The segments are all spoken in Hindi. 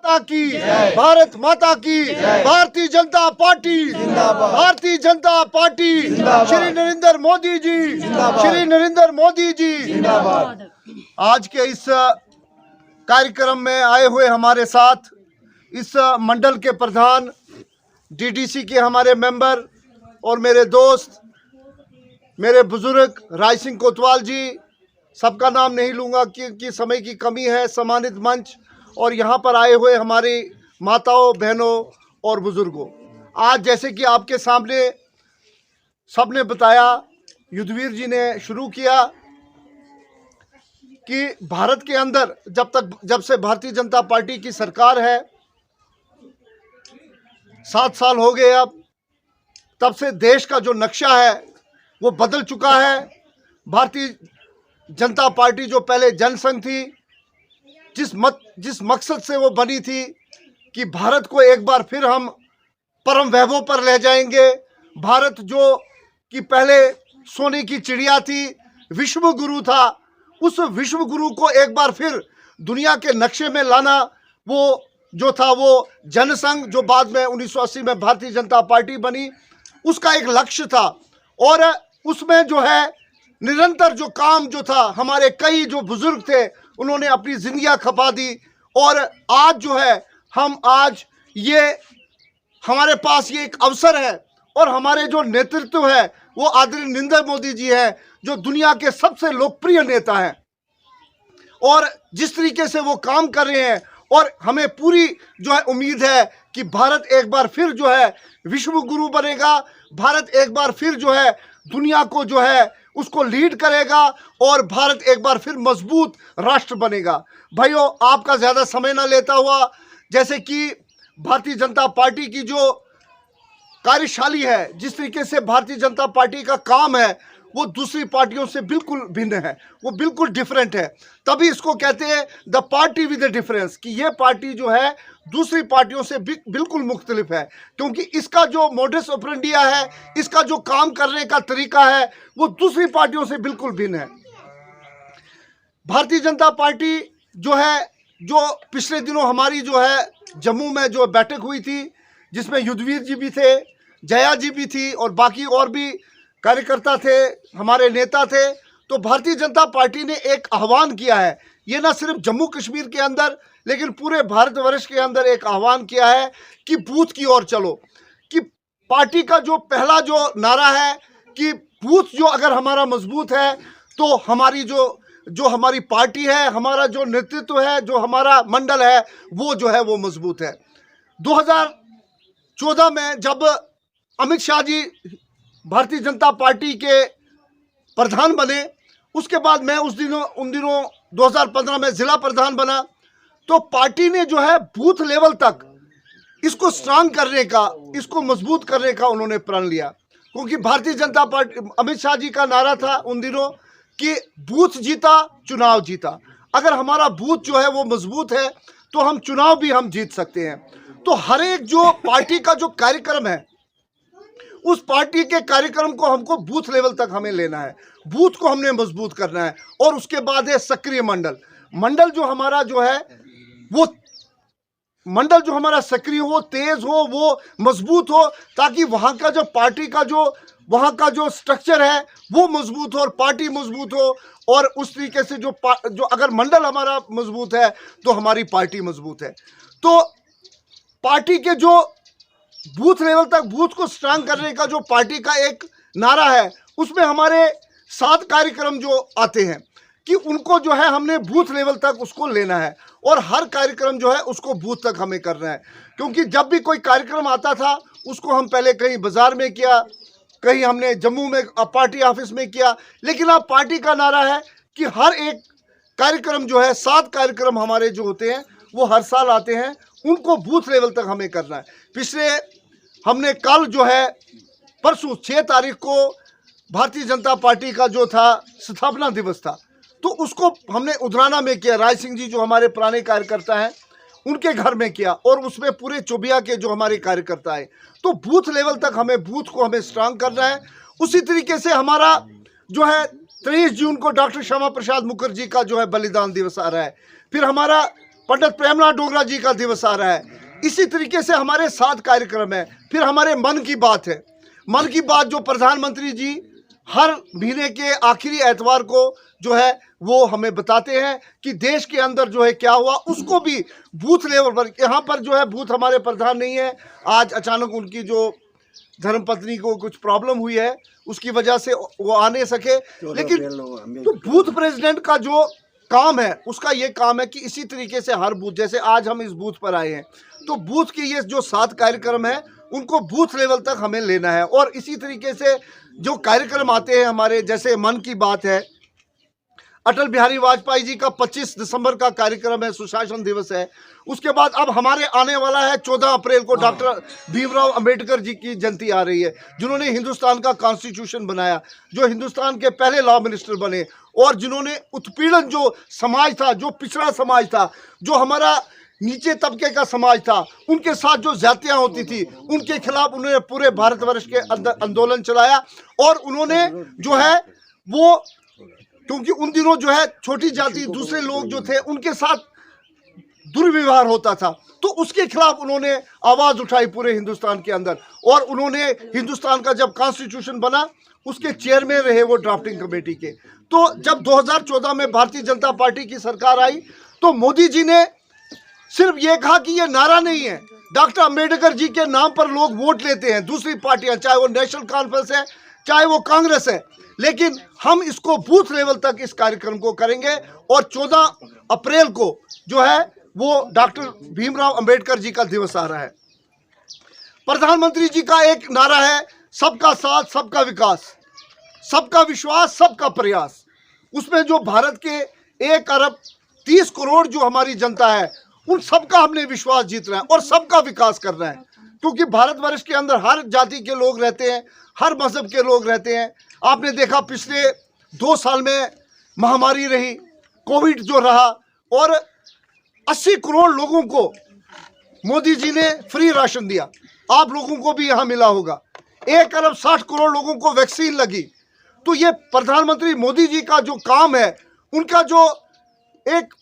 माता की, भारत माता की, भारतीय जनता पार्टी, भारतीय जनता पार्टी, श्री नरेंद्र मोदी जी, श्री नरेंद्र मोदी जी। आज के इस कार्यक्रम में आए हुए हमारे साथ इस मंडल के प्रधान, डीडीसी के हमारे मेंबर और मेरे दोस्त, मेरे बुजुर्ग राय सिंह कोतवाल जी, सबका नाम नहीं लूँगा क्योंकि समय की कमी है, सम्मानित मंच और यहाँ पर आए हुए हमारी माताओं, बहनों और बुजुर्गों। आज जैसे कि आपके सामने सबने बताया, युद्धवीर जी ने शुरू किया कि भारत के अंदर जब से भारतीय जनता पार्टी की सरकार है, 7 साल हो गए अब, तब से देश का जो नक्शा है वो बदल चुका है। भारतीय जनता पार्टी जो पहले जनसंघ थी, जिस मकसद से वो बनी थी कि भारत को एक बार फिर हम परम वैभव पर ले जाएंगे, भारत जो कि पहले सोने की चिड़िया थी, विश्व गुरु था, उस विश्व गुरु को एक बार फिर दुनिया के नक्शे में लाना, वो जो था वो जनसंघ, जो बाद में 1980 में भारतीय जनता पार्टी बनी, उसका एक लक्ष्य था। और उसमें जो है निरंतर जो काम जो था, हमारे कई जो बुजुर्ग थे उन्होंने अपनी जिंदगियां खपा दी। और आज जो है हम आज ये हमारे पास ये एक अवसर है और हमारे जो नेतृत्व है वो आदरणीय नरेंद्र मोदी जी हैं, जो दुनिया के सबसे लोकप्रिय नेता हैं और जिस तरीके से वो काम कर रहे हैं, और हमें पूरी जो है उम्मीद है कि भारत एक बार फिर जो है विश्व गुरु बनेगा, भारत एक बार फिर जो है दुनिया को जो है उसको लीड करेगा और भारत एक बार फिर मजबूत राष्ट्र बनेगा। भाइयों, आपका ज़्यादा समय ना लेता हुआ, जैसे कि भारतीय जनता पार्टी की जो कार्यशैली है, जिस तरीके से भारतीय जनता पार्टी का काम है, वो दूसरी पार्टियों से बिल्कुल भिन्न है, वो बिल्कुल डिफरेंट है। तभी इसको कहते हैं the party with the difference, कि ये पार्टी जो है दूसरी पार्टियों से बिल्कुल मुख्तलिफ है, क्योंकि इसका जो मोडस ऑपरेंडिया है, इसका जो काम करने का तरीका है, वो दूसरी पार्टियों से बिल्कुल भिन्न है। भारतीय जनता पार्टी जो है, जो पिछले दिनों हमारी जो है जम्मू में जो बैठक हुई थी, जिसमें युद्धवीर जी भी थे, जया जी भी थी और बाकी और भी कार्यकर्ता थे, हमारे नेता थे, तो भारतीय जनता पार्टी ने एक आह्वान किया है। ये ना सिर्फ जम्मू कश्मीर के अंदर लेकिन पूरे भारतवर्ष के अंदर एक आह्वान किया है कि बूथ की ओर चलो, कि पार्टी का जो पहला जो नारा है कि बूथ जो अगर हमारा मजबूत है तो हमारी जो हमारी पार्टी है, हमारा जो नेतृत्व है, जो हमारा मंडल है, वो जो है वो मजबूत है। 2014 में जब अमित शाह जी भारतीय जनता पार्टी के प्रधान बने, उसके बाद मैं उन दिनों 2015 में जिला प्रधान बना, तो पार्टी ने जो है बूथ लेवल तक इसको स्ट्रांग करने का, इसको मजबूत करने का उन्होंने प्रण लिया, क्योंकि भारतीय जनता पार्टी, अमित शाह जी का नारा था उन दिनों कि बूथ जीता चुनाव जीता। अगर हमारा बूथ जो है वो मजबूत है तो हम चुनाव भी हम जीत सकते हैं। तो हर एक जो पार्टी का जो कार्यक्रम है, उस पार्टी के कार्यक्रम को हमको बूथ लेवल तक हमें लेना है, बूथ को हमने मजबूत करना है। और उसके बाद है सक्रिय मंडल जो हमारा जो है वो मंडल जो हमारा सक्रिय हो, तेज हो, वो मजबूत हो, ताकि वहाँ का जो पार्टी का जो वहाँ का जो स्ट्रक्चर है वो मजबूत हो और पार्टी मजबूत हो। और उस तरीके से जो अगर मंडल हमारा मजबूत है तो हमारी पार्टी मजबूत है। तो पार्टी के जो बूथ लेवल तक बूथ को स्ट्रांग करने का जो पार्टी का एक नारा है, उसमें हमारे 7 कार्यक्रम जो आते हैं कि उनको जो है हमने बूथ लेवल तक उसको लेना है और हर कार्यक्रम जो है उसको बूथ तक हमें करना है। क्योंकि जब भी कोई कार्यक्रम आता था उसको हम पहले कहीं बाजार में किया, कहीं हमने जम्मू में पार्टी ऑफिस में किया, लेकिन अब पार्टी का नारा है कि हर एक कार्यक्रम जो है 7 कार्यक्रम हमारे जो होते हैं वो हर साल आते हैं, उनको बूथ लेवल तक हमें करना है। पिछले हमने कल जो है परसों 6 तारीख को भारतीय जनता पार्टी का जो था स्थापना दिवस था, तो उसको हमने उधराना में किया, राय सिंह जी जो हमारे पुराने कार्यकर्ता हैं उनके घर में किया, और उसमें पूरे चोबिया के जो हमारे कार्यकर्ता हैं। तो बूथ लेवल तक हमें बूथ को हमें स्ट्रांग करना है। उसी तरीके से हमारा जो है 23 जून को डॉक्टर श्यामा प्रसाद मुखर्जी का जो है बलिदान दिवस आ रहा है। फिर हमारा पंडित प्रेमनाथ डोगरा जी का दिवस आ रहा है। इसी तरीके से हमारे 7 कार्यक्रम है। फिर हमारे मन की बात है। मन की बात जो प्रधानमंत्री जी हर महीने के आखिरी एतवार को जो है वो हमें बताते हैं कि देश के अंदर जो है क्या हुआ, उसको भी बूथ लेवल पर। यहाँ पर जो है बूथ हमारे प्रधान नहीं है, आज अचानक उनकी जो धर्मपत्नी को कुछ प्रॉब्लम हुई है, उसकी वजह से वो आ नहीं सके। लेकिन तो बूथ प्रेसिडेंट का जो काम है, उसका ये काम है कि इसी तरीके से हर बूथ, जैसे आज हम इस बूथ पर आए हैं, तो बूथ के ये जो 7 कार्यक्रम है उनको बूथ लेवल तक हमें लेना है। और इसी तरीके से जो कार्यक्रम आते हैं हमारे, जैसे मन की बात है, अटल बिहारी वाजपेयी जी का 25 दिसंबर का कार्यक्रम है, सुशासन दिवस है। उसके बाद अब हमारे आने वाला है 14 अप्रैल को डॉक्टर भीमराव अंबेडकर जी की जयंती आ रही है, जिन्होंने हिंदुस्तान का कॉन्स्टिट्यूशन बनाया, जो हिंदुस्तान के पहले लॉ मिनिस्टर बने, और जिन्होंने उत्पीड़न जो समाज था, जो पिछड़ा समाज था, जो हमारा नीचे तबके का समाज था, उनके साथ जो ज्यादतियां होती थी, उनके खिलाफ उन्होंने पूरे भारतवर्ष के अंदर आंदोलन चलाया। और उन्होंने जो है वो, क्योंकि उन दिनों जो है छोटी जाति दूसरे लोग जो थे उनके साथ दुर्व्यवहार होता था, तो उसके खिलाफ उन्होंने आवाज उठाई पूरे हिंदुस्तान के अंदर। और उन्होंने हिंदुस्तान का जब कॉन्स्टिट्यूशन बना, उसके चेयरमैन रहे वो ड्राफ्टिंग कमेटी के। तो जब 2014 में भारतीय जनता पार्टी की सरकार आई, तो मोदी जी ने सिर्फ ये कहा कि ये नारा नहीं है, डॉक्टर अंबेडकर जी के नाम पर लोग वोट लेते हैं दूसरी पार्टियां, चाहे वो नेशनल कॉन्फ्रेंस है, चाहे वो कांग्रेस है, लेकिन हम इसको बूथ लेवल तक इस कार्यक्रम को करेंगे। और 14 अप्रैल को जो है वो डॉक्टर भीमराव अंबेडकर जी का दिवस आ रहा है। प्रधानमंत्री जी का एक नारा है, सबका साथ सबका विकास, सबका विश्वास सबका प्रयास। उसमें जो भारत के 1 अरब 30 करोड़ जो हमारी जनता है, उन सबका हमने विश्वास जीतना है और सबका विकास करना है। क्योंकि भारतवर्ष के अंदर हर जाति के लोग रहते हैं, हर मजहब के लोग रहते हैं। आपने देखा पिछले 2 साल में महामारी रही, कोविड जो रहा, और 80 करोड़ लोगों को मोदी जी ने फ्री राशन दिया। आप लोगों को भी यहाँ मिला होगा। 1 अरब 60 करोड़ लोगों को वैक्सीन लगी। तो ये प्रधानमंत्री मोदी जी का जो काम है, उनका जो एक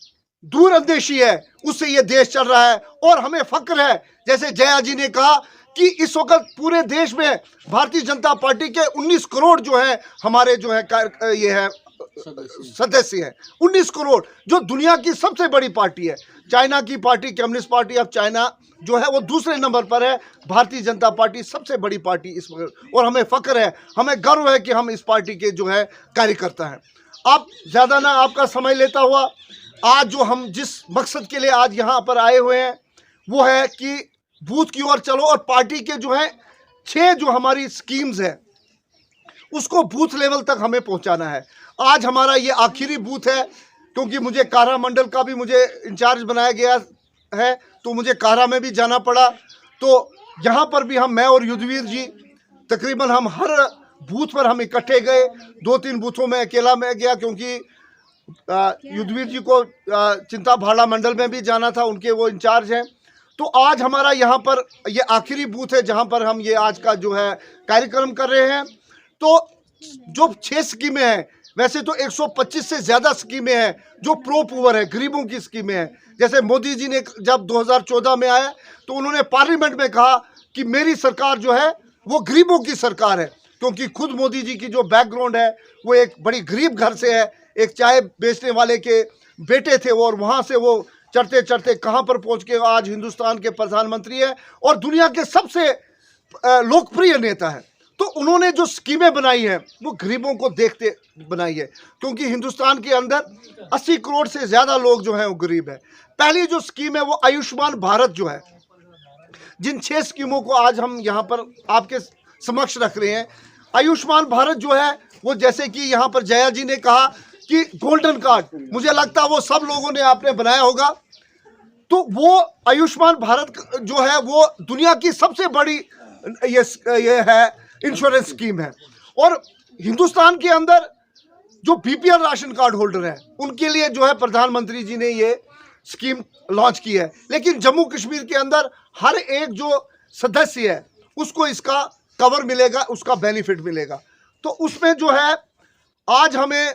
दूरंदेशी है, उससे ये देश चल रहा है। और हमें फक्र है, जैसे जया जी ने कहा कि इस वक्त पूरे देश में भारतीय जनता पार्टी के 19 करोड़ जो है हमारे जो है ये है सदस्य हैं, 19 करोड़, जो दुनिया की सबसे बड़ी पार्टी है। चाइना की party, communist party of China जो है वो दूसरे नंबर पर है, भारतीय जनता पार्टी सबसे बड़ी पार्टी इस वक्त। और हमें फक्र है, हमें गर्व है कि हम इस पार्टी के जो है कार्यकर्ता हैं। आप ज़्यादा ना आपका समय लेता हुआ, आज जो हम जिस मकसद के लिए आज यहाँ पर आए हुए हैं, वो है कि बूथ की ओर चलो और पार्टी के जो है 6 जो हमारी स्कीम्स है, उसको बूथ लेवल तक हमें पहुँचाना है। आज हमारा ये आखिरी बूथ है, क्योंकि मुझे कारा मंडल का भी मुझे इंचार्ज बनाया गया है, तो मुझे कारा में भी जाना पड़ा। तो यहाँ पर भी मैं और युद्धवीर जी तकरीबन हम हर बूथ पर हम इकट्ठे गए। 2-3 बूथों में अकेला मैं गया, क्योंकि युद्धवीर जी को चिंता भाड़ा मंडल में भी जाना था, उनके वो इंचार्ज हैं। तो आज हमारा यहाँ पर ये आखिरी बूथ है जहाँ पर हम ये आज का जो है कार्यक्रम कर रहे हैं। तो जो 6 स्कीमें हैं, वैसे तो 125 से ज़्यादा स्कीमें हैं जो प्रो पुअर है, गरीबों की स्कीमें हैं। जैसे मोदी जी ने जब 2014 में आए, तो उन्होंने पार्लियामेंट में कहा कि मेरी सरकार जो है वो गरीबों की सरकार है, क्योंकि खुद मोदी जी की जो बैकग्राउंड है वो एक बड़ी गरीब घर से है। एक चाय बेचने वाले के बेटे थे वो, और वहाँ से वो चढ़ते चढ़ते कहाँ पर पहुँच के आज हिंदुस्तान के प्रधानमंत्री है और दुनिया के सबसे लोकप्रिय नेता है। तो उन्होंने जो स्कीमें बनाई हैं वो गरीबों को देखते बनाई है, क्योंकि हिंदुस्तान के अंदर 80 करोड़ से ज़्यादा लोग जो हैं वो गरीब है। पहली जो स्कीम है वो आयुष्मान भारत जो है, जिन 6 स्कीमों को आज हम यहाँ पर आपके समक्ष रख रहे हैं। आयुष्मान भारत जो है वो, जैसे कि यहाँ पर जया जी ने कहा कि गोल्डन कार्ड, मुझे लगता है वो सब लोगों ने आपने बनाया होगा। तो वो आयुष्मान भारत जो है वो दुनिया की सबसे बड़ी ये है इंश्योरेंस स्कीम है। और हिंदुस्तान के अंदर जो बीपीएल राशन कार्ड होल्डर है उनके लिए जो है प्रधानमंत्री जी ने ये स्कीम लॉन्च की है। लेकिन जम्मू कश्मीर के अंदर हर एक जो सदस्य है उसको इसका कवर मिलेगा, उसका बेनिफिट मिलेगा। तो उसमें जो है आज हमें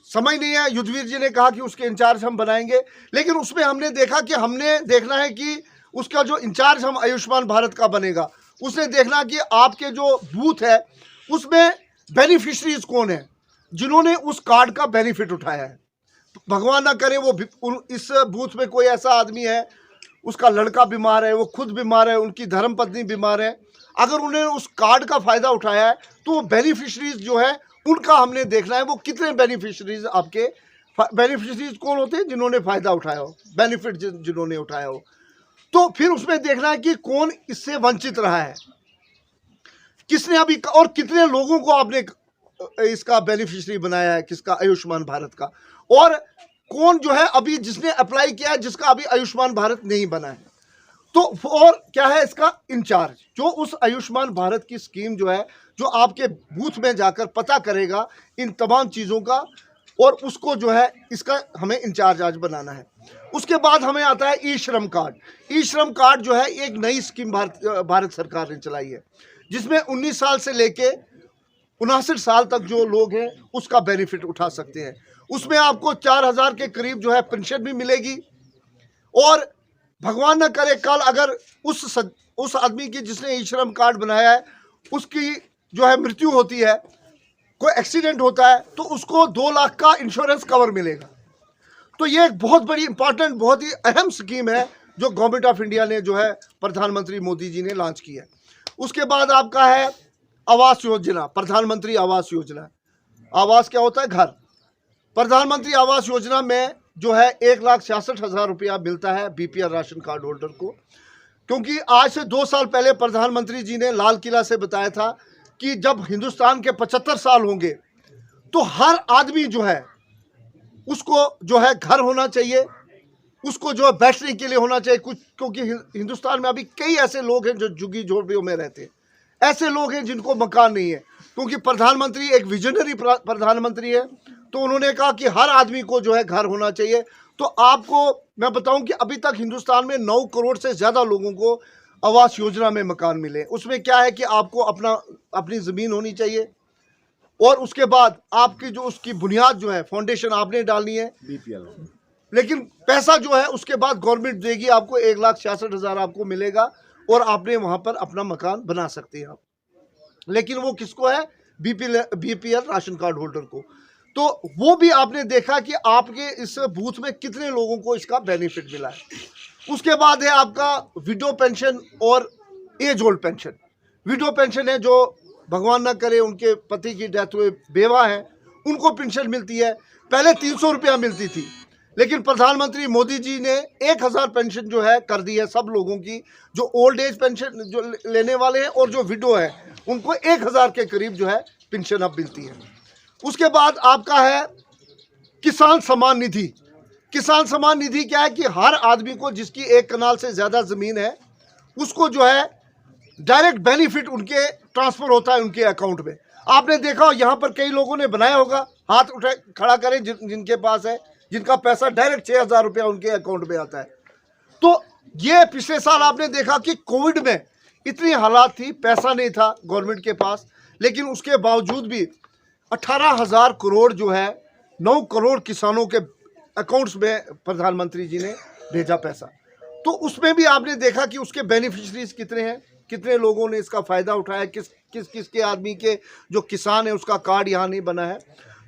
समय नहीं है। युद्धवीर जी ने कहा कि उसके इंचार्ज हम बनाएंगे, लेकिन उसमें हमने देखा कि हमने देखना है कि उसका जो इंचार्ज हम आयुष्मान भारत का बनेगा, उसने देखना कि आपके जो बूथ है उसमें बेनिफिशरीज कौन है, जिन्होंने उस कार्ड का बेनिफिट उठाया है। भगवान ना करे वो इस बूथ में कोई ऐसा आदमी है, उसका लड़का बीमार है, वो खुद बीमार है, उनकी धर्मपत्नी बीमार है, अगर उन्होंने उस कार्ड का फ़ायदा उठाया है तो वो बेनिफिशरीज जो है उनका हमने देखना है, वो कितने बेनिफिशरीज आपके बेनिफिशरीज कौन होते हैं जिन्होंने फ़ायदा उठाया हो, बेनिफिट जिन्होंने उठाया हो। तो फिर उसमें देखना है कि कौन इससे वंचित रहा है, किसने अभी, और कितने लोगों को आपने इसका बेनिफिशरी बनाया है, किसका, आयुष्मान भारत का, और कौन जो है अभी जिसने अप्लाई किया है जिसका अभी आयुष्मान भारत नहीं बना है। तो और क्या है इसका इंचार्ज, जो उस आयुष्मान भारत की स्कीम जो है, जो आपके बूथ में जाकर पता करेगा इन तमाम चीज़ों का, और उसको जो है इसका हमें इंचार्ज आज बनाना है। उसके बाद हमें आता है ई श्रम कार्ड। ई श्रम कार्ड जो है एक नई स्कीम भारत सरकार ने चलाई है, जिसमें 19 साल से लेके 59 साल तक जो लोग हैं उसका बेनिफिट उठा सकते हैं। उसमें आपको 4000 के करीब जो है पेंशन भी मिलेगी, और भगवान न करे कल अगर उस आदमी की जिसने ई श्रम कार्ड बनाया है उसकी जो है मृत्यु होती है, कोई एक्सीडेंट होता है, तो उसको 2 लाख का इंश्योरेंस कवर मिलेगा। तो ये एक बहुत बड़ी इंपॉर्टेंट, बहुत ही अहम स्कीम है जो गवर्नमेंट ऑफ इंडिया ने जो है प्रधानमंत्री मोदी जी ने लॉन्च की है। उसके बाद आपका है आवास योजना, प्रधानमंत्री आवास योजना। आवास क्या होता है? घर। प्रधानमंत्री आवास योजना में जो है 1,66,000 रुपया मिलता है बीपीएल राशन कार्ड होल्डर को, क्योंकि आज से 2 साल पहले प्रधानमंत्री जी ने लाल किला से बताया था कि जब हिंदुस्तान के 75 साल होंगे तो हर आदमी जो है उसको जो है घर होना चाहिए, उसको जो है बैठने के लिए होना चाहिए कुछ, क्योंकि हिंदुस्तान में अभी कई ऐसे लोग हैं जो झुग्गी झोपड़ियों में रहते हैं, ऐसे लोग हैं जिनको मकान नहीं है। क्योंकि प्रधानमंत्री एक विजनरी प्रधानमंत्री है, तो उन्होंने कहा कि हर आदमी को जो है घर होना चाहिए। तो आपको मैं बताऊं कि अभी तक हिंदुस्तान में 9 करोड़ से ज़्यादा लोगों को आवास योजना में मकान मिले। उसमें क्या है कि आपको अपनी ज़मीन होनी चाहिए, और उसके बाद आपकी जो उसकी बुनियाद जो है, फाउंडेशन आपने डालनी है बीपीएल, लेकिन पैसा जो है उसके बाद गवर्नमेंट देगी आपको। 1,66,000 आपको मिलेगा और आपने वहाँ पर अपना मकान बना सकते हैं आप, लेकिन वो किसको है? बीपीएल राशन कार्ड होल्डर को। तो वो भी आपने देखा कि आपके इस बूथ में कितने लोगों को इसका बेनिफिट मिला है। उसके बाद है आपका विडो पेंशन और age old pension. Widow pension है जो भगवान ना करे उनके पति की डेथ हुए बेवा है, उनको पेंशन मिलती है। पहले 300 रुपया मिलती थी, लेकिन प्रधानमंत्री मोदी जी ने 1000 पेंशन जो है कर दी है सब लोगों की, जो ओल्ड एज पेंशन जो लेने वाले हैं और जो विडो है उनको 1000 के करीब जो है पेंशन अब मिलती है। उसके बाद आपका है किसान सम्मान निधि। किसान सम्मान निधि क्या है कि हर आदमी को जिसकी 1 कनाल से ज़्यादा ज़मीन है उसको जो है डायरेक्ट बेनिफिट उनके ट्रांसफ़र होता है उनके अकाउंट में। आपने देखा हो यहाँ पर कई लोगों ने बनाया होगा, हाथ उठा खड़ा करें जिनके पास है, जिनका पैसा डायरेक्ट 6,000 रुपया उनके अकाउंट में आता है। तो ये पिछले साल आपने देखा कि कोविड में इतनी हालात थी, पैसा नहीं था गवर्नमेंट के पास, लेकिन उसके बावजूद भी 18,000 करोड़ जो है 9 करोड़ किसानों के अकाउंट्स में प्रधानमंत्री जी ने भेजा पैसा। तो उसमें भी आपने देखा कि उसके बेनिफिशरीज कितने हैं, कितने लोगों ने इसका फ़ायदा उठाया, किस के आदमी के जो किसान है उसका कार्ड यहाँ नहीं बना है।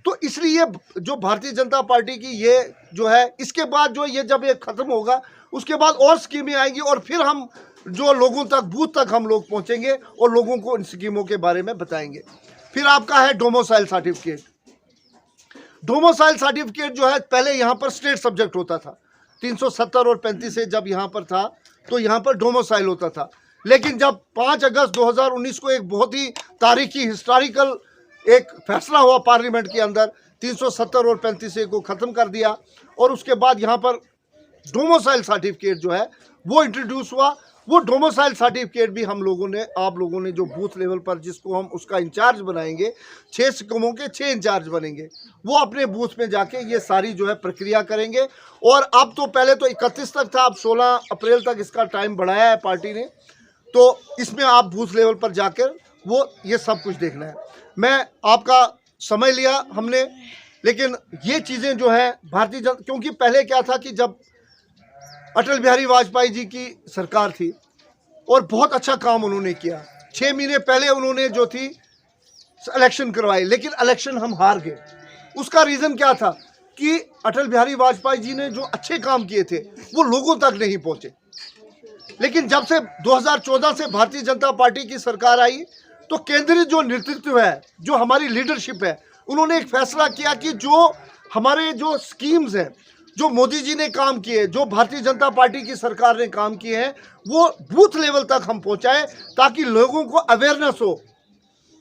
तो इसलिए जो भारतीय जनता पार्टी की ये जो है, इसके बाद जो ये जब ये ख़त्म होगा उसके बाद और स्कीमें आएंगी, और फिर हम जो लोगों तक, बूथ तक हम लोग पहुँचेंगे और लोगों को इन स्कीमों के बारे में बताएंगे। फिर आपका है डोमिसाइल सर्टिफिकेट। डोमिसाइल सर्टिफिकेट जो है पहले यहाँ पर स्टेट सब्जेक्ट होता था, 370 और 35 से जब यहाँ पर था तो यहाँ पर डोमिसाइल होता था। लेकिन जब 5 अगस्त 2019 को एक बहुत ही तारीखी हिस्टोरिकल एक फैसला हुआ पार्लियामेंट के अंदर, 370 और 35 को ख़त्म कर दिया, और उसके बाद यहाँ पर डोमिसाइल सर्टिफिकेट जो है वो इंट्रोड्यूस हुआ। वो डोमिसाइल सर्टिफिकेट भी हम लोगों ने, आप लोगों ने जो बूथ लेवल पर जिसको हम उसका इंचार्ज बनाएंगे, 6 स्कीमों के 6 इंचार्ज बनेंगे, वो अपने बूथ में जाके ये सारी जो है प्रक्रिया करेंगे। और अब तो पहले तो 31 तक था, अब 16 अप्रैल तक इसका टाइम बढ़ाया है पार्टी ने। तो इसमें आप बूथ लेवल पर जाकर वो ये सब कुछ देखना है। मैं आपका समय लिया हमने, लेकिन ये चीज़ें जो है भारतीय जनता, क्योंकि पहले क्या था कि जब अटल बिहारी वाजपेयी जी की सरकार थी और बहुत अच्छा काम उन्होंने किया, 6 महीने पहले उन्होंने जो थी इलेक्शन करवाई, लेकिन इलेक्शन हम हार गए। उसका रीज़न क्या था कि अटल बिहारी वाजपेयी जी ने जो अच्छे काम किए थे वो लोगों तक नहीं पहुंचे। लेकिन जब से 2014 से भारतीय जनता पार्टी की सरकार आई तो केंद्रीय जो नेतृत्व है, जो हमारी लीडरशिप है, उन्होंने एक फैसला किया कि जो हमारे जो स्कीम्स हैं, जो मोदी जी ने काम किए, जो भारतीय जनता पार्टी की सरकार ने काम किए हैं, वो बूथ लेवल तक हम पहुंचाएं ताकि लोगों को अवेयरनेस हो।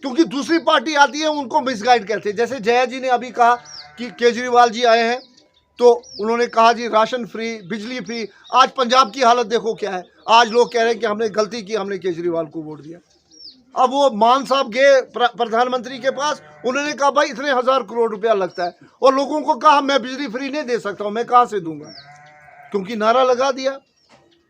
क्योंकि दूसरी पार्टी आती है उनको मिसगाइड करते हैं। जैसे जया जी ने अभी कहा कि केजरीवाल जी आए हैं तो उन्होंने कहा जी राशन फ्री, बिजली फ्री। आज पंजाब की हालत देखो क्या है। आज लोग कह रहे हैं कि हमने गलती की, हमने केजरीवाल को वोट दिया। अब वो मान साहब गए प्रधानमंत्री के पास, उन्होंने कहा भाई इतने 1000 करोड़ रुपया लगता है, और लोगों को कहा मैं बिजली फ्री नहीं दे सकता हूँ, मैं कहाँ से दूंगा, क्योंकि नारा लगा दिया।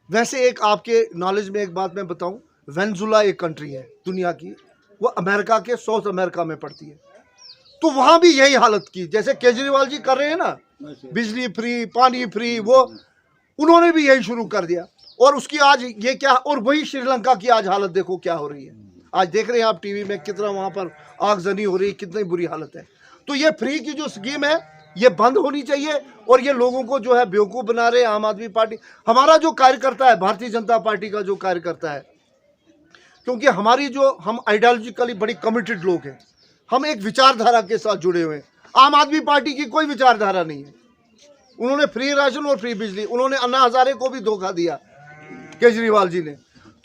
वैसे एक आपके नॉलेज में एक बात मैं बताऊं, वेनेजुला एक कंट्री है दुनिया की, वो अमेरिका के साउथ अमेरिका में पड़ती है, तो वहाँ भी यही हालत की जैसे केजरीवाल जी कर रहे हैं ना, बिजली फ्री, पानी फ्री, वो उन्होंने भी यही शुरू कर दिया। और उसकी आज ये क्या, और वही श्रीलंका की आज हालत देखो क्या हो रही है। आज देख रहे हैं आप टीवी में कितना वहाँ पर आगजनी हो रही है, कितनी बुरी हालत है। तो ये फ्री की जो स्कीम है ये बंद होनी चाहिए, और ये लोगों को जो है बेवकूफ़ बना रहे हैं आम आदमी पार्टी। हमारा जो कार्यकर्ता है, भारतीय जनता पार्टी का जो कार्यकर्ता है, क्योंकि हमारी जो हम आइडियोलॉजिकली बड़ी कमिटेड लोग हैं, हम एक विचारधारा के साथ जुड़े हुए हैं। आम आदमी पार्टी की कोई विचारधारा नहीं है। उन्होंने फ्री राशन और फ्री बिजली, उन्होंने अन्ना हजारे को भी धोखा दिया केजरीवाल जी ने।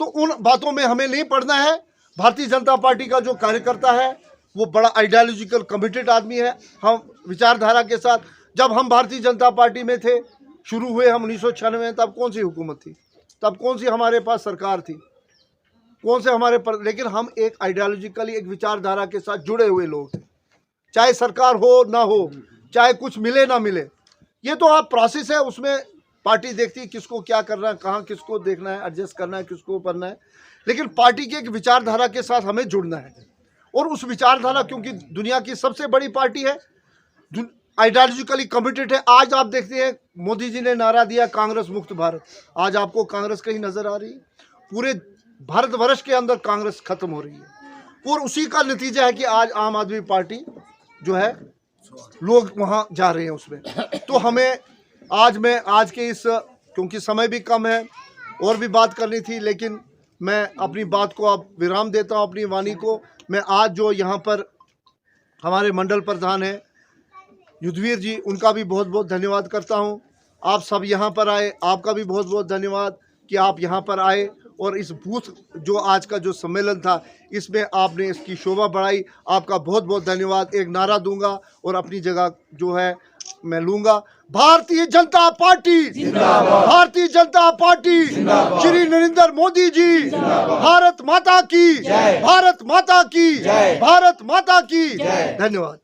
तो उन बातों में हमें नहीं पड़ना है। भारतीय जनता पार्टी का जो कार्यकर्ता है वो बड़ा आइडियोलॉजिकल कमिटेड आदमी है। हम विचारधारा के साथ, जब हम भारतीय जनता पार्टी में थे, शुरू हुए हम 1996 में, तब कौन सी हुकूमत थी, तब कौन सी हमारे पास सरकार थी, कौन से हमारे पर, लेकिन हम एक आइडियोलॉजिकली एक विचारधारा के साथ जुड़े हुए लोग थे। चाहे सरकार हो ना हो, चाहे कुछ मिले ना मिले, ये तो आप प्रोसेस है, उसमें पार्टी देखती है किसको क्या करना है, कहाँ किसको देखना है, एडजस्ट करना है, किसको करना है। लेकिन पार्टी की एक विचारधारा के साथ हमें जुड़ना है, और उस विचारधारा, क्योंकि दुनिया की सबसे बड़ी पार्टी है, आइडियोलॉजिकली कमिटेड है। आज आप देखते हैं मोदी जी ने नारा दिया कांग्रेस मुक्त भारत, आज आपको कांग्रेस कहीं नजर आ रही है? पूरे भारतवर्ष के अंदर कांग्रेस खत्म हो रही है, और उसी का नतीजा है कि आज आम आदमी पार्टी जो है लोग वहाँ जा रहे हैं उसमें। तो हमें आज के इस, क्योंकि समय भी कम है और भी बात करनी थी, लेकिन मैं अपनी बात को अब विराम देता हूँ, अपनी वाणी को। मैं आज जो यहाँ पर हमारे मंडल प्रधान हैं युद्धवीर जी, उनका भी बहुत बहुत धन्यवाद करता हूँ। आप सब यहाँ पर आए, आपका भी बहुत बहुत धन्यवाद कि आप यहाँ पर आए, और इस बूथ जो आज का जो सम्मेलन था इसमें आपने इसकी शोभा बढ़ाई। आपका बहुत बहुत धन्यवाद। एक नारा दूंगा और अपनी जगह जो है मैं लूंगा, भारतीय जनता पार्टी जिंदाबाद, भारतीय जनता पार्टी जिंदाबाद, श्री नरेंद्र मोदी जी, भारत माता की जय, भारत माता की जय, भारत माता की जय। धन्यवाद।